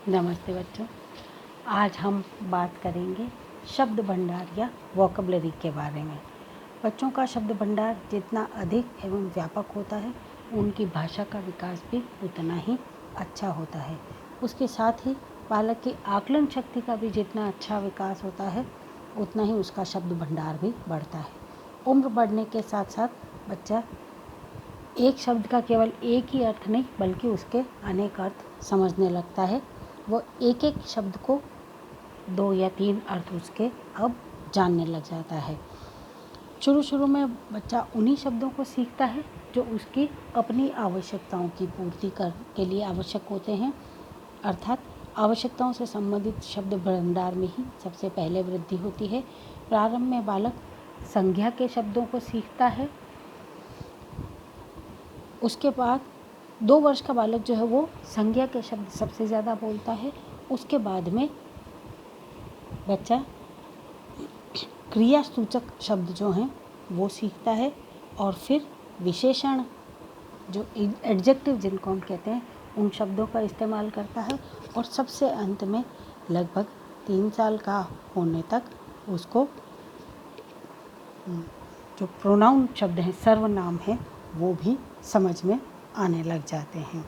नमस्ते बच्चों। आज हम बात करेंगे शब्द भंडार या वोकैबुलरी के बारे में। बच्चों का शब्द भंडार जितना अधिक एवं व्यापक होता है, उनकी भाषा का विकास भी उतना ही अच्छा होता है। उसके साथ ही बालक की आकलन शक्ति का भी जितना अच्छा विकास होता है, उतना ही उसका शब्द भंडार भी बढ़ता है। उम्र बढ़ने के साथ साथ बच्चा एक शब्द का केवल एक ही अर्थ नहीं बल्कि उसके अनेक अर्थ समझने लगता है। वो एक एक शब्द को 2 या 3 अर्थ उसके अब जानने लग जाता है। शुरू में बच्चा उन्हीं शब्दों को सीखता है जो उसकी अपनी आवश्यकताओं की पूर्ति के लिए आवश्यक होते हैं, अर्थात आवश्यकताओं से संबंधित शब्द भंडार में ही सबसे पहले वृद्धि होती है। प्रारंभ में बालक संज्ञा के शब्दों को सीखता है। उसके बाद 2 वर्ष का बालक जो है वो संज्ञा के शब्द सबसे ज़्यादा बोलता है। उसके बाद में बच्चा क्रिया सूचक शब्द जो हैं वो सीखता है और फिर विशेषण जो एडजेक्टिव जिनको हम कहते हैं उन शब्दों का इस्तेमाल करता है। और सबसे अंत में लगभग 3 साल का होने तक उसको जो प्रोनाउन शब्द हैं, सर्वनाम है, वो भी समझ में आने लग जाते हैं।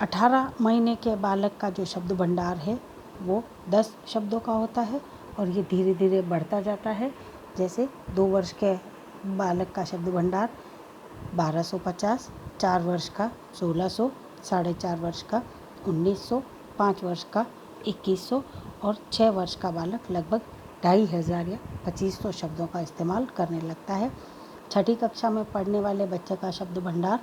18 महीने के बालक का जो शब्द भंडार है वो 10 शब्दों का होता है और ये धीरे धीरे बढ़ता जाता है। जैसे 2 वर्ष के बालक का शब्द भंडार 1250, 4 वर्ष का 1600, 4.5 वर्ष का 1900, 5 वर्ष का 2100 और 6 वर्ष का बालक लगभग 2500 या 2500 शब्दों का इस्तेमाल करने लगता है। छठी कक्षा में पढ़ने वाले बच्चे का शब्द भंडार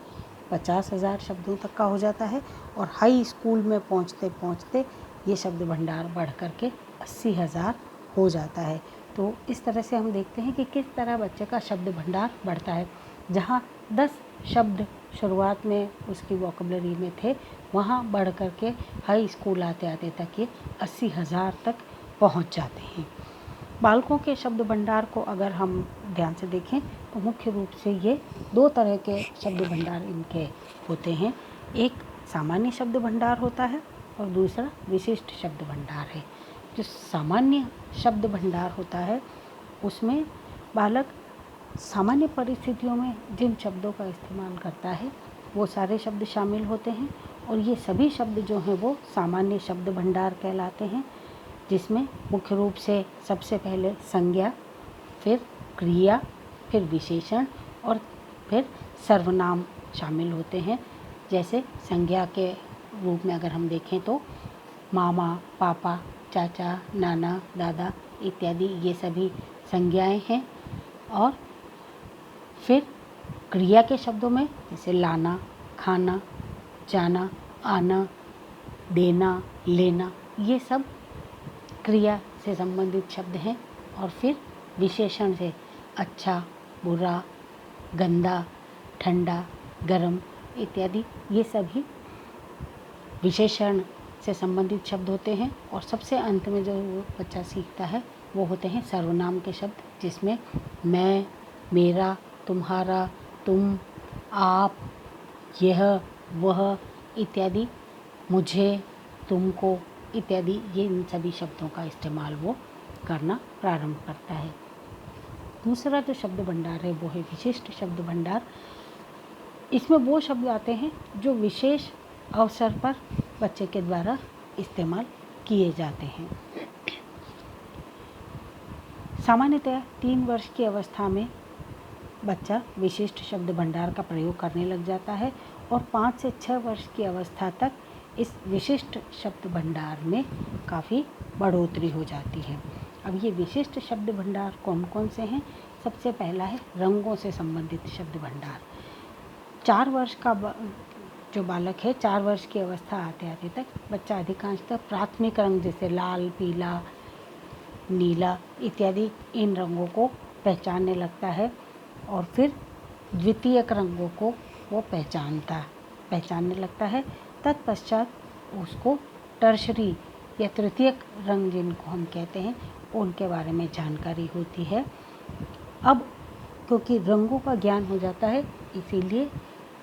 50,000 शब्दों तक का हो जाता है और हाई स्कूल में पहुंचते पहुंचते ये शब्द भंडार बढ़ करके 80,000 हो जाता है। तो इस तरह से हम देखते हैं कि किस तरह बच्चे का शब्द भंडार बढ़ता है। जहाँ 10 शब्द शुरुआत में उसकी वोकैबुलरी में थे, वहाँ बढ़ करके हाई स्कूल आते आते तक ये 80,000 तक पहुँच जाते हैं। बालकों के शब्द भंडार को अगर हम ध्यान से देखें तो मुख्य रूप से ये 2 तरह के शब्द भंडार इनके होते हैं। एक सामान्य शब्द भंडार होता है और दूसरा विशिष्ट शब्द भंडार है। जो सामान्य शब्द भंडार होता है उसमें बालक सामान्य परिस्थितियों में जिन शब्दों का इस्तेमाल करता है वो सारे शब्द शामिल होते हैं और ये सभी शब्द जो हैं वो सामान्य शब्द भंडार कहलाते हैं, जिसमें मुख्य रूप से सबसे पहले संज्ञा, फिर क्रिया, फिर विशेषण और फिर सर्वनाम शामिल होते हैं। जैसे संज्ञा के रूप में अगर हम देखें तो मामा, पापा, चाचा, नाना, दादा इत्यादि ये सभी संज्ञाएं हैं। और फिर क्रिया के शब्दों में जैसे लाना, खाना, जाना, आना, देना, लेना, ये सब क्रिया से संबंधित शब्द हैं। और फिर विशेषण से अच्छा, बुरा, गंदा, ठंडा, गरम इत्यादि ये सभी विशेषण से संबंधित शब्द होते हैं। और सबसे अंत में जो बच्चा सीखता है वो होते हैं सर्वनाम के शब्द, जिसमें मैं, मेरा, तुम्हारा, तुम, आप, यह, वह इत्यादि, मुझे, तुमको इत्यादि ये इन सभी शब्दों का इस्तेमाल वो करना प्रारंभ करता है। दूसरा जो शब्द भंडार है वो है विशिष्ट शब्द भंडार। इसमें वो शब्द आते हैं जो विशेष अवसर पर बच्चे के द्वारा इस्तेमाल किए जाते हैं। सामान्यतः 3 वर्ष की अवस्था में बच्चा विशिष्ट शब्द भंडार का प्रयोग करने लग जाता है और 5 से 6 वर्ष की अवस्था तक इस विशिष्ट शब्द भंडार में काफ़ी बढ़ोतरी हो जाती है। अब ये विशिष्ट शब्द भंडार कौन कौन से हैं? सबसे पहला है रंगों से संबंधित शब्द भंडार। 4 वर्ष का जो बालक है, 4 वर्ष की अवस्था आते आते तक बच्चा अधिकांशतः प्राथमिक रंग जैसे लाल, पीला, नीला इत्यादि इन रंगों को पहचानने लगता है और फिर द्वितीयक रंगों को वो पहचानने लगता है। तत्पश्चात उसको टर्शरी या तृतीयक रंग जिनको हम कहते हैं उनके बारे में जानकारी होती है। अब क्योंकि रंगों का ज्ञान हो जाता है, इसीलिए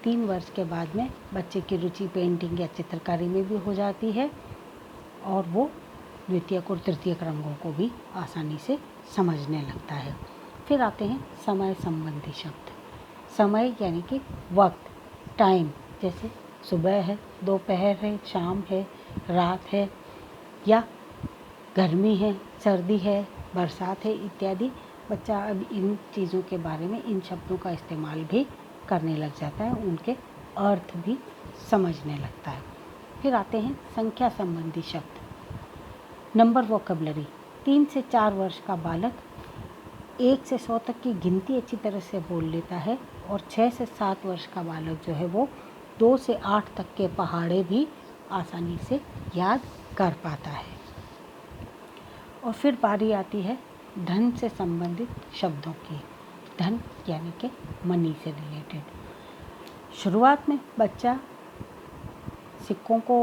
3 वर्ष के बाद में बच्चे की रुचि पेंटिंग या चित्रकारी में भी हो जाती है और वो द्वितीयक और तृतीयक रंगों को भी आसानी से समझने लगता है। फिर आते हैं समय संबंधी शब्द। समय यानी कि वक्त, टाइम, जैसे सुबह है, दोपहर है, शाम है, रात है, या गर्मी है, सर्दी है, बरसात है इत्यादि। बच्चा अब इन चीज़ों के बारे में, इन शब्दों का इस्तेमाल भी करने लग जाता है, उनके अर्थ भी समझने लगता है। फिर आते हैं संख्या संबंधी शब्द। Number vocabulary. 3 से 4 वर्ष का बालक 1 से 100 तक की गिनती अच्छी तरह से बोल लेता है और 6 से 7 वर्ष का बालक जो है वो 2 से 8 तक के पहाड़े भी आसानी से याद कर पाता है। और फिर बारी आती है धन से संबंधित शब्दों की। धन यानी कि मनी से रिलेटेड। शुरुआत में बच्चा सिक्कों को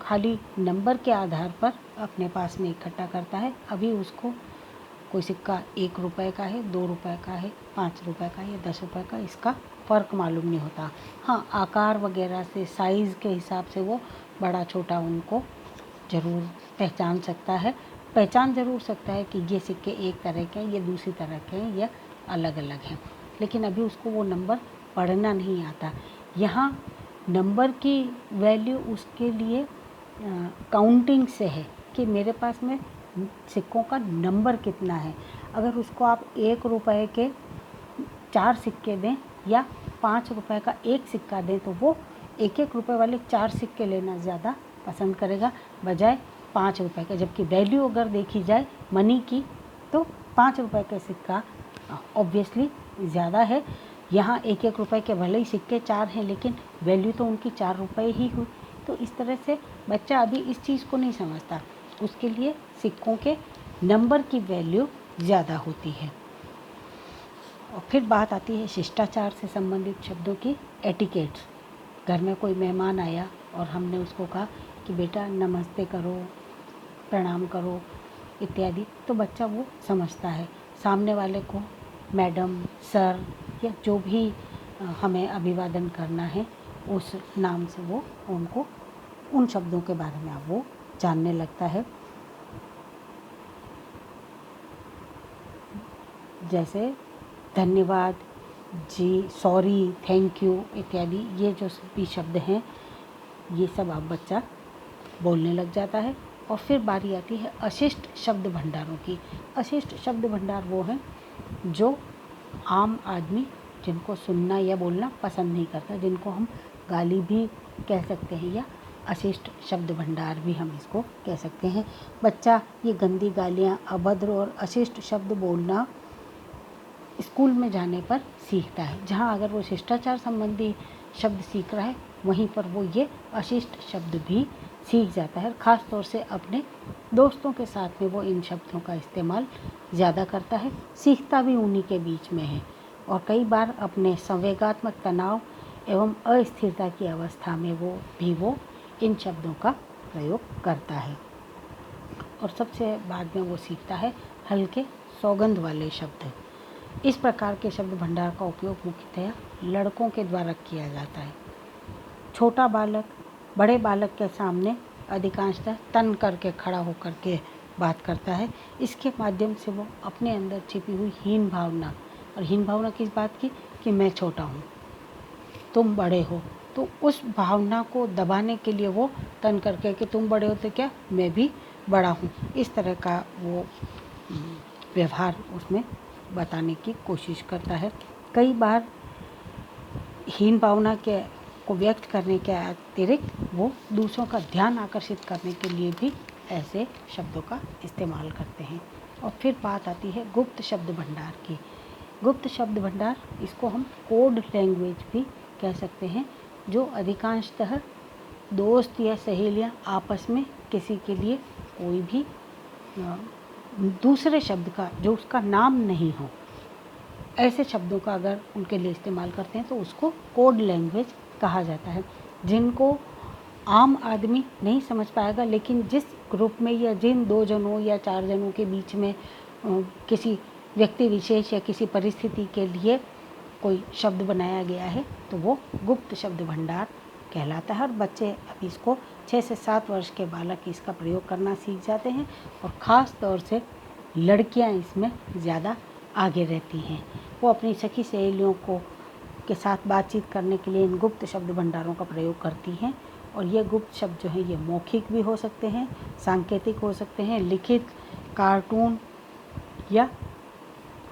खाली नंबर के आधार पर अपने पास में इकट्ठा करता है। अभी उसको कोई सिक्का 1 रुपए का है, 2 रुपए का है, 5 रुपए का है या 10 रुपए का, इसका फ़र्क मालूम नहीं होता। हाँ, आकार वगैरह से, साइज़ के हिसाब से वो बड़ा छोटा उनको ज़रूर पहचान सकता है। पहचान ज़रूर सकता है कि ये सिक्के एक तरह के हैं, ये दूसरी तरह के हैं, या अलग अलग हैं, लेकिन अभी उसको वो नंबर पढ़ना नहीं आता। यहाँ नंबर की वैल्यू उसके लिए काउंटिंग से है कि मेरे पास में सिक्कों का नंबर कितना है। अगर उसको आप 1 रुपए के 4 सिक्के दें या 5 रुपए का 1 सिक्का दें तो वो 1-1 रुपए वाले 4 सिक्के लेना ज़्यादा पसंद करेगा बजाय 5 रुपए का। जबकि वैल्यू अगर देखी जाए मनी की तो 5 रुपए का सिक्का ऑब्वियसली ज़्यादा है। यहाँ 1-1 रुपए के भले ही सिक्के 4 हैं लेकिन वैल्यू तो उनकी 4 रुपए ही हुई। तो इस तरह से बच्चा अभी इस चीज़ को नहीं समझता, उसके लिए सिक्कों के नंबर की वैल्यू ज़्यादा होती है। और फिर बात आती है शिष्टाचार से संबंधित शब्दों की। एटिकेट्स। घर में कोई मेहमान आया और हमने उसको कहा कि बेटा नमस्ते करो, प्रणाम करो इत्यादि, तो बच्चा वो समझता है। सामने वाले को मैडम, सर या जो भी हमें अभिवादन करना है उस नाम से वो उनको उन शब्दों के बारे में अब वो जानने लगता है। जैसे धन्यवाद, जी, सॉरी, थैंक यू इत्यादि, ये जो भी शब्द हैं ये सब अब बच्चा बोलने लग जाता है। और फिर बारी आती है अशिष्ट शब्द भंडारों की। अशिष्ट शब्द भंडार वो हैं जो आम आदमी जिनको सुनना या बोलना पसंद नहीं करता, जिनको हम गाली भी कह सकते हैं या अशिष्ट शब्द भंडार भी हम इसको कह सकते हैं। बच्चा ये गंदी गालियाँ, अभद्र और अशिष्ट शब्द बोलना स्कूल में जाने पर सीखता है। जहाँ अगर वो शिष्टाचार संबंधी शब्द सीख रहा है वहीं पर वो ये अशिष्ट शब्द भी सीख जाता है। ख़ास तौर से अपने दोस्तों के साथ में वो इन शब्दों का इस्तेमाल ज़्यादा करता है, सीखता भी उन्हीं के बीच में है। और कई बार अपने संवेगात्मक तनाव एवं अस्थिरता की अवस्था में वो इन शब्दों का प्रयोग करता है। और सबसे बाद में वो सीखता है हल्के सौगंध वाले शब्द। इस प्रकार के शब्द भंडार का उपयोग मुख्यतः लड़कों के द्वारा किया जाता है। छोटा बालक बड़े बालक के सामने अधिकांशतः तन करके खड़ा होकर के बात करता है। इसके माध्यम से वो अपने अंदर छिपी हुई हीन भावना, और हीन भावना किस बात की कि मैं छोटा हूँ, तुम बड़े हो, तो उस भावना को दबाने के लिए वो तन करके कि तुम बड़े हो तो क्या, मैं भी बड़ा हूँ, इस तरह का वो व्यवहार उसमें बताने की कोशिश करता है। कई बार हीन भावना को व्यक्त करने के अतिरिक्त वो दूसरों का ध्यान आकर्षित करने के लिए भी ऐसे शब्दों का इस्तेमाल करते हैं। और फिर बात आती है गुप्त शब्द भंडार की। गुप्त शब्द भंडार, इसको हम कोड लैंग्वेज भी कह सकते हैं, जो अधिकांशतः दोस्त या सहेलियां आपस में किसी के लिए कोई भी दूसरे शब्द का जो उसका नाम नहीं हो, ऐसे शब्दों का अगर उनके लिए इस्तेमाल करते हैं तो उसको कोड लैंग्वेज कहा जाता है, जिनको आम आदमी नहीं समझ पाएगा, लेकिन जिस ग्रुप में या जिन 2 जनों या 4 जनों के बीच में किसी व्यक्ति विशेष या किसी परिस्थिति के लिए कोई शब्द बनाया गया है तो वो गुप्त शब्द भंडार कहलाता है। और बच्चे अभी इसको 6 से 7 वर्ष के बालक इसका प्रयोग करना सीख जाते हैं और ख़ास तौर से लड़कियां इसमें ज़्यादा आगे रहती हैं। वो अपनी सखी सहेलियों को के साथ बातचीत करने के लिए इन गुप्त शब्द भंडारों का प्रयोग करती हैं। और ये गुप्त शब्द जो हैं ये मौखिक भी हो सकते हैं, सांकेतिक हो सकते हैं, लिखित, कार्टून या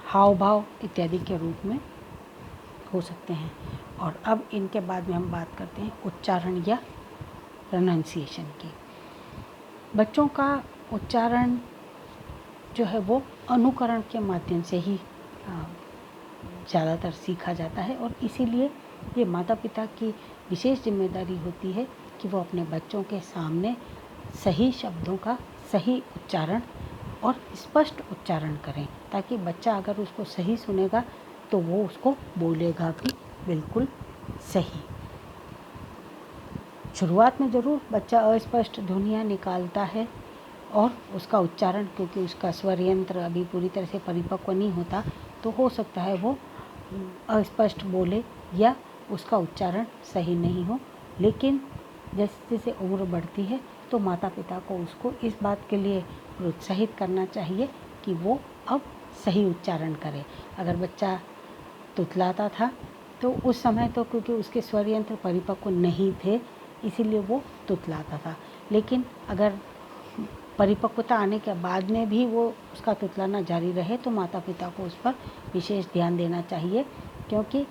हाव भाव इत्यादि के रूप में हो सकते हैं। और अब इनके बाद में हम बात करते हैं उच्चारण या प्रोनाउंसिएशन की। बच्चों का उच्चारण जो है वो अनुकरण के माध्यम से ही ज़्यादातर सीखा जाता है और इसीलिए ये माता पिता की विशेष जिम्मेदारी होती है कि वो अपने बच्चों के सामने सही शब्दों का सही उच्चारण और स्पष्ट उच्चारण करें, ताकि बच्चा अगर उसको सही सुनेगा तो वो उसको बोलेगा भी बिल्कुल सही। शुरुआत में ज़रूर बच्चा अस्पष्ट ध्वनियाँ निकालता है और उसका उच्चारण, क्योंकि उसका स्वर यंत्र अभी पूरी तरह से परिपक्व नहीं होता, तो हो सकता है वो अस्पष्ट बोले या उसका उच्चारण सही नहीं हो। लेकिन जैसे जैसे उम्र बढ़ती है तो माता पिता को उसको इस बात के लिए प्रोत्साहित करना चाहिए कि वो अब सही उच्चारण करे। अगर बच्चा तुतलाता था तो उस समय तो क्योंकि उसके स्वर यंत्र परिपक्व नहीं थे इसीलिए वो तुतलाता था, लेकिन अगर परिपक्वता आने के बाद में भी वो उसका तुतलाना जारी रहे तो माता पिता को उस पर विशेष ध्यान देना चाहिए, क्योंकि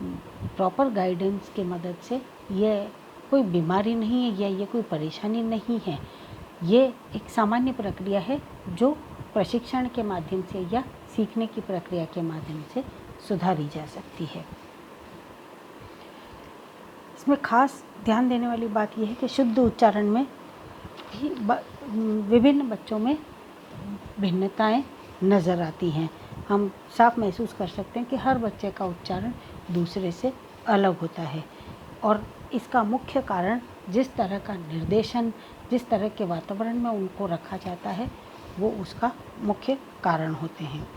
प्रॉपर गाइडेंस की मदद से ये कोई बीमारी नहीं है या ये कोई परेशानी नहीं है। ये एक सामान्य प्रक्रिया है जो प्रशिक्षण के माध्यम से या सीखने की प्रक्रिया के माध्यम से सुधारी जा सकती है। इसमें खास ध्यान देने वाली बात यह है कि शुद्ध उच्चारण में भी विभिन्न बच्चों में भिन्नताएं नज़र आती हैं। हम साफ महसूस कर सकते हैं कि हर बच्चे का उच्चारण दूसरे से अलग होता है और इसका मुख्य कारण जिस तरह का निर्देशन, जिस तरह के वातावरण में उनको रखा जाता है वो उसका मुख्य कारण होते हैं।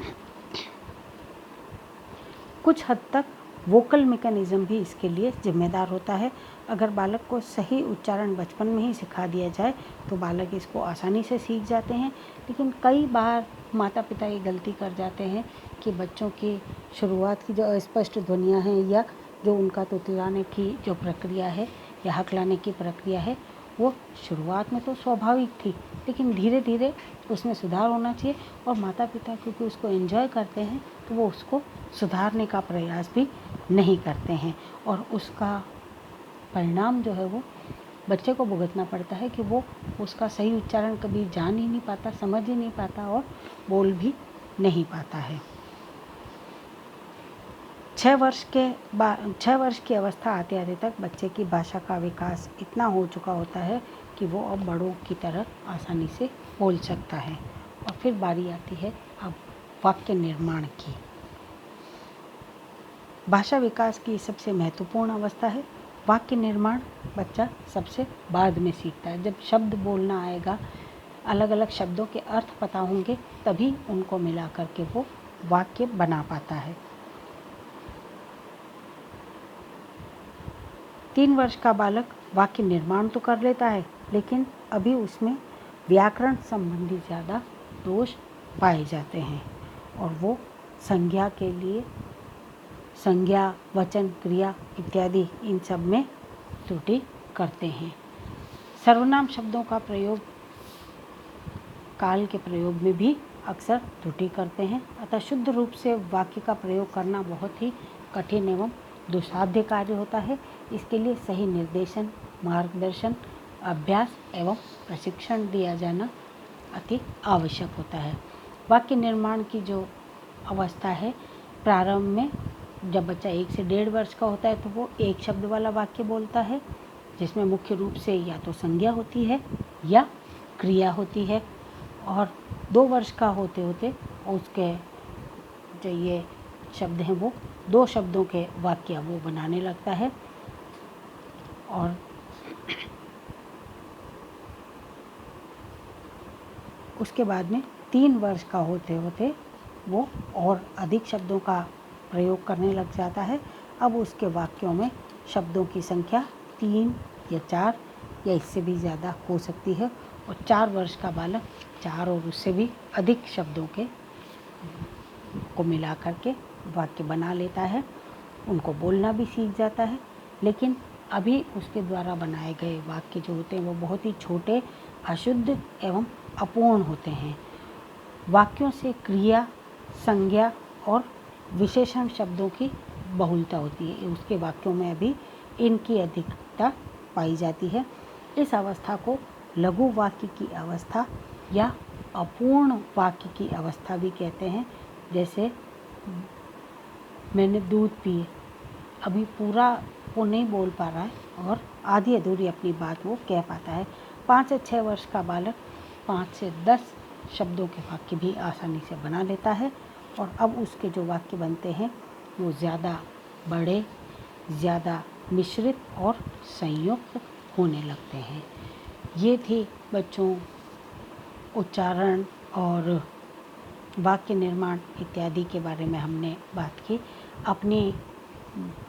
कुछ हद तक वोकल मैकेनिज़्म भी इसके लिए जिम्मेदार होता है। अगर बालक को सही उच्चारण बचपन में ही सिखा दिया जाए तो बालक इसको आसानी से सीख जाते हैं, लेकिन कई बार माता पिता ये गलती कर जाते हैं कि बच्चों की शुरुआत की जो अस्पष्ट ध्वनियाँ हैं या जो उनका तुतलाने की जो प्रक्रिया है या हकलाने की प्रक्रिया है वो शुरुआत में तो स्वाभाविक थी, लेकिन धीरे धीरे उसमें सुधार होना चाहिए और माता पिता क्योंकि उसको एंजॉय करते हैं तो वो उसको सुधारने का प्रयास भी नहीं करते हैं और उसका परिणाम जो है वो बच्चे को भुगतना पड़ता है कि वो उसका सही उच्चारण कभी जान ही नहीं पाता, समझ ही नहीं पाता और बोल भी नहीं पाता है। 6 वर्ष की अवस्था आते आते तक बच्चे की भाषा का विकास इतना हो चुका होता है कि वो अब बड़ों की तरह आसानी से बोल सकता है। और फिर बारी आती है अब वाक्य निर्माण की। भाषा विकास की सबसे महत्वपूर्ण अवस्था है वाक्य निर्माण। बच्चा सबसे बाद में सीखता है। जब शब्द बोलना आएगा, अलग अलग शब्दों के अर्थ पता होंगे, तभी उनको मिला करके वो वाक्य बना पाता है। 3 वर्ष का बालक वाक्य निर्माण तो कर लेता है, लेकिन अभी उसमें व्याकरण संबंधी ज़्यादा दोष पाए जाते हैं और वो संज्ञा के लिए संज्ञा, वचन, क्रिया इत्यादि इन सब में त्रुटि करते हैं। सर्वनाम शब्दों का प्रयोग काल के प्रयोग में भी अक्सर त्रुटि करते हैं। अतः शुद्ध रूप से वाक्य का प्रयोग करना बहुत ही कठिन एवं दुस्साध्य कार्य होता है। इसके लिए सही निर्देशन, मार्गदर्शन, अभ्यास एवं प्रशिक्षण दिया जाना अति आवश्यक होता है। वाक्य निर्माण की जो अवस्था है, प्रारंभ में जब बच्चा 1 से 1.5 वर्ष का होता है तो वो एक शब्द वाला वाक्य बोलता है, जिसमें मुख्य रूप से या तो संज्ञा होती है या क्रिया होती है। और 2 वर्ष का होते होते उसके जो ये शब्द हैं वो 2 शब्दों के वाक्य वो बनाने लगता है और उसके बाद में 3 वर्ष का होते होते वो और अधिक शब्दों का प्रयोग करने लग जाता है। अब उसके वाक्यों में शब्दों की संख्या 3 या 4 या इससे भी ज़्यादा हो सकती है, और 4 वर्ष का बालक 4 और उससे भी अधिक शब्दों को मिला करके वाक्य बना लेता है। उनको बोलना भी सीख जाता है, लेकिन अभी उसके द्वारा बनाए गए वाक्य जो होते हैं वो बहुत ही छोटे, अशुद्ध एवं अपूर्ण होते हैं। वाक्यों से क्रिया, संज्ञा और विशेषण शब्दों की बहुलता होती है। उसके वाक्यों में अभी इनकी अधिकता पाई जाती है। इस अवस्था को लघु वाक्य की अवस्था या अपूर्ण वाक्य की अवस्था भी कहते हैं। जैसे मैंने दूध पिए, अभी पूरा वो नहीं बोल पा रहा है और आधी अधूरी अपनी बात वो कह पाता है। 5 से 6 वर्ष का बालक 5 से 10 शब्दों के वाक्य भी आसानी से बना लेता है, और अब उसके जो वाक्य बनते हैं वो ज़्यादा बड़े, ज़्यादा मिश्रित और संयुक्त होने लगते हैं। ये थी बच्चों उच्चारण और वाक्य निर्माण इत्यादि के बारे में हमने बात की। अपनी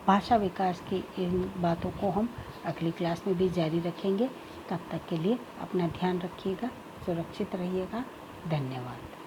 भाषा विकास की इन बातों को हम अगली क्लास में भी जारी रखेंगे। तब तक के लिए अपना ध्यान रखिएगा, सुरक्षित रहिएगा। धन्यवाद।